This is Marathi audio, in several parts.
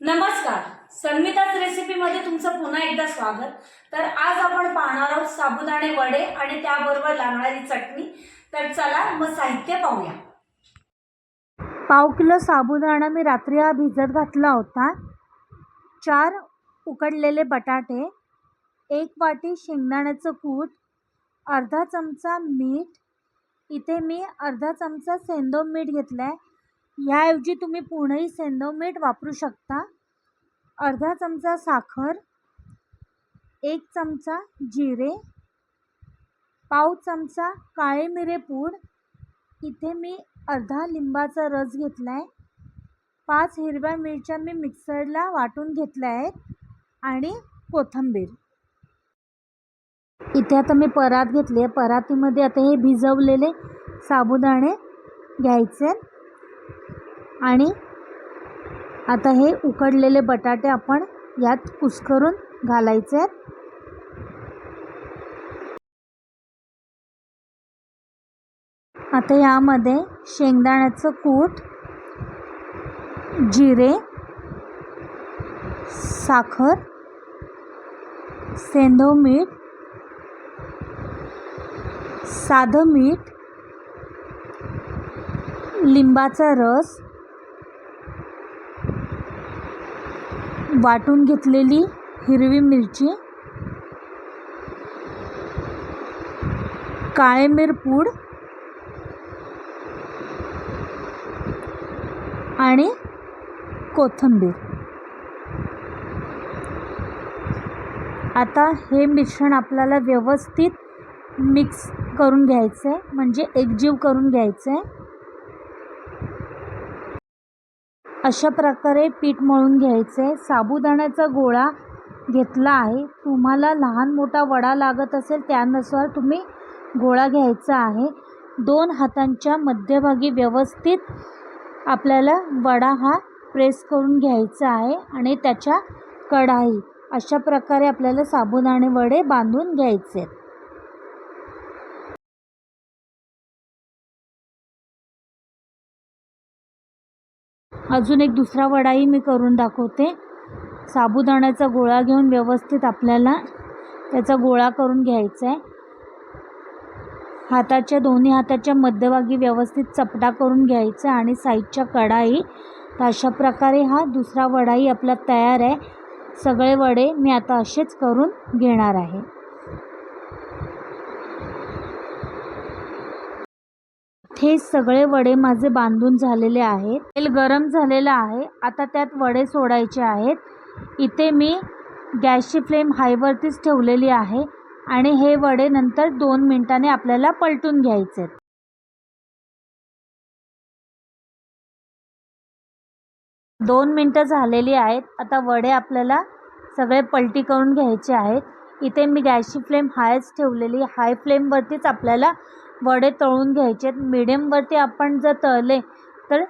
नमस्कार, सन्मिताच रेसिपीमध्ये तुमचं पुन्हा एकदा स्वागत। तर आज आपण पाहणार आहोत साबुदाणे वडे आणि त्याबरोबर लागणारी चटणी। तर चला मग साहित्य पाहूया। पाव किलो साबुदाणा मी रात्री भिजत घातला होता। 4 उकडलेले बटाटे, 1 वाटी शेंगदाण्याचं कूट, अर्धा चमचा मीठ, इथे मी अर्धा चमचा सेंधव मीठ घेतलाय। याऐवजी तुम्ही पूर्णही सेंधव मीठ वापरू शकता। अर्धा चमचा साखर, 1 चमचा जिरे, पाव चमचा काळे मिरे पूड, इथे मी अर्धा लिंबाचा रस घेतलाय। 5 हिरव्या मिरच्या मी मिक्सरला वाटून घेतल्या आहेत आणि कोथिंबीर। इथे आता मी परात घेतली आहे। परातीमध्ये आता हे भिजवलेले साबुदाणे घ्यायचे आणि आता हे उकडलेले बटाटे आपण यात कुस्करून घालायचे आहेत। आता यामध्ये शेंगदाण्याचं कूट, जिरे, साखर, सेंधव मीठ, साधं मीठ, लिंबाचा रस, वाटून घेतलेली हिरवी मिरची, काळे मिर पूड आणि कोथिंबीर। आता हे मिश्रण आपल्याला व्यवस्थित मिक्स करून घ्यायचं आहे, म्हणजे एकजीव करून घ्यायचं आहे। अशा प्रकारे पीठ मळून घ्यायचं आहे। साबुदाण्याचा गोळा घेतला आहे। तुम्हाला लहान मोठा वडा लागत असेल त्यानुसार तुम्ही गोळा घ्यायचा आहे। 2 हातांच्या मध्यभागी व्यवस्थित आपल्याला वडा हा प्रेस करून घ्यायचा आहे आणि त्याच्या कडाही अशा प्रकारे आपल्याला साबुदाणे वडे बांधून घ्यायचे आहेत। अजून एक दुसरा वडाही मी करून दाखवते। साबुदाण्याचा गोळा घेऊन व्यवस्थित आपल्याला त्याचा गोळा करून घ्यायचा आहे। दोन्ही हाताच्या मध्यभागी व्यवस्थित चपटा करून घ्यायचा आणि साईडच्या कडाही। तर अशा प्रकारे हा दुसरा वडाही आपला तयार आहे। सगळे वडे मी आता असेच करून घेणार आहे। हे सगळे वडे माझे बांधून झालेले आहेत। तेल गरम झालेलं आहे। आता त्यात वडे सोडायचे आहेत। इथे मी गॅसची फ्लेम हायवरतीच ठेवलेली आहे आणि हे वडे नंतर 2 मिनिटांनी आपल्याला पलटून घ्यायचे आहेत। 2 मिनिटं झालेली आहेत। आता वडे आपल्याला सगळे पलटी करून घ्यायचे आहेत। इथे मी गॅसची फ्लेम हायच ठेवलेली। हाय फ्लेमवरतीच आपल्याला वडे तळून घ्यायचे आहेत। मीडियमवरती आपण जर तळले तर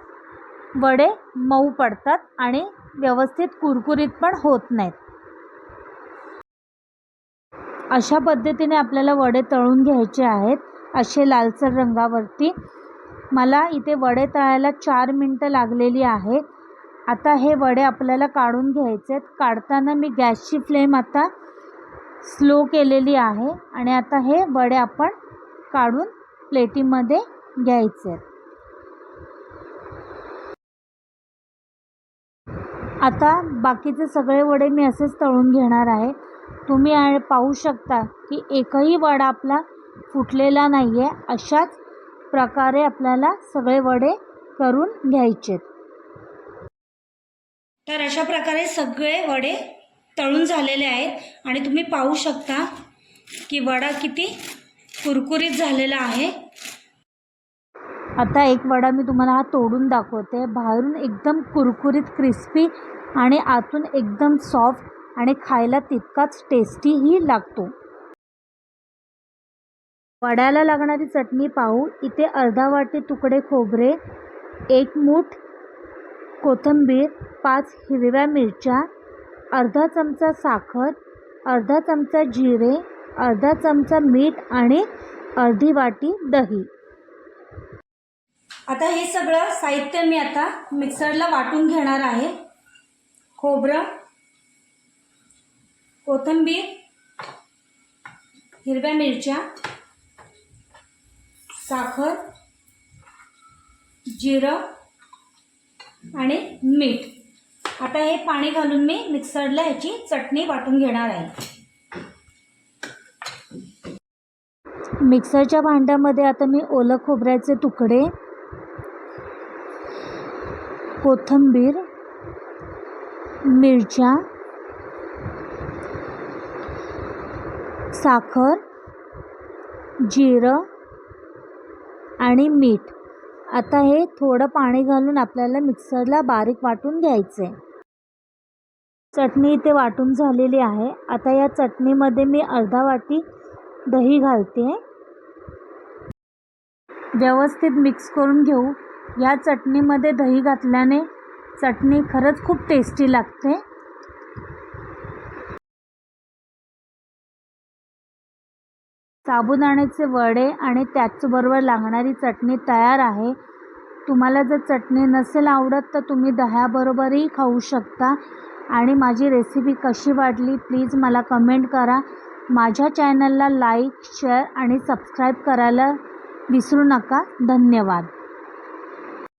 वडे मऊ पडतात आणि व्यवस्थित कुरकुरीत पण होत नाहीत। अशा पद्धतीने आपल्याला वडे तळून घ्यायचे आहेत, असे लालसर रंगावरती। मला इथे वडे तळायला 4 मिनिटं लागलेली आहेत। आता हे वडे आपल्याला काढून घ्यायचे आहेत। काढताना मी गॅसची फ्लेम आता स्लो केलेली आहे आणि आता हे वडे आपण काढून प्लेटीमध्ये घ्यायचे आहेत। आता बाकीचे सगळे वडे मी असेच तळून घेणार आहे। तुम्ही पाहू शकता की एकही वडा आपला फुटलेला नाही आहे। अशाच प्रकारे आपल्याला सगळे वडे करून घ्यायचे। तर अशा प्रकारे सगळे वडे तळून झालेले आहेत आणि तुम्ही पाहू शकता की वडा किती कुरकुरीत झालेला आहे। आता एक वडा मी तुम्हाला हा तोडून दाखवते। बाहेरून एकदम कुरकुरीत क्रिस्पी आणि आतून एकदम सॉफ्ट आणि खायला तितकाच टेस्टीही लागतो। वड्याला लागणारी चटणी पाहू। इथे अर्धा वाटी तुकडे खोबरे, 1 मूठ कोथिंबीर, 5 हिरव्या मिरच्या, अर्धा चमचा साखर, अर्धा चमचा जिरे, अर्धा चमचा मीठ आणि अर्धी वाटी दही. आता हे सगळं साहित्य मी आता मिक्सरला वाटून घेणार आहे. खोबरं, कोथिंबीर, हिरव्या मिरच्या, साखर, जिरं आणि मीठ. आता हे पाणी घालून मी मिक्सरला ह्याची चटणी वाटून घेणार आहे. मिक्सरच्या भांड्यामध्ये आता मी ओलं खोबऱ्याचे तुकडे, कोथिंबीर, मिरच्या, साखर, जिरं आणि मीठ, आता हे थोडं पाणी घालून आपल्याला मिक्सरला बारीक वाटून घ्यायचे. चटणी इथे वाटून झालेली आहे. आता या चटणीमध्ये मी अर्धा वाटी दही घालते. व्यवस्थित मिक्स करून घेऊ. या चटणीमध्ये दही घातल्याने चटणी खरंच खूप टेस्टी लागते. साबुदाण्याचे वडे आणि त्याचबरोबर लागणारी चटणी तयार आहे. तुम्हाला जर चटणी नसेल आवडत तर तुम्ही दह्याबरोबरही खाऊ शकता. आणि माझी रेसिपी कशी वाटली प्लीज मला कमेंट करा. माझ्या चॅनलला लाईक, शेअर आणि सबस्क्राईब करायला विसरू नका. धन्यवाद.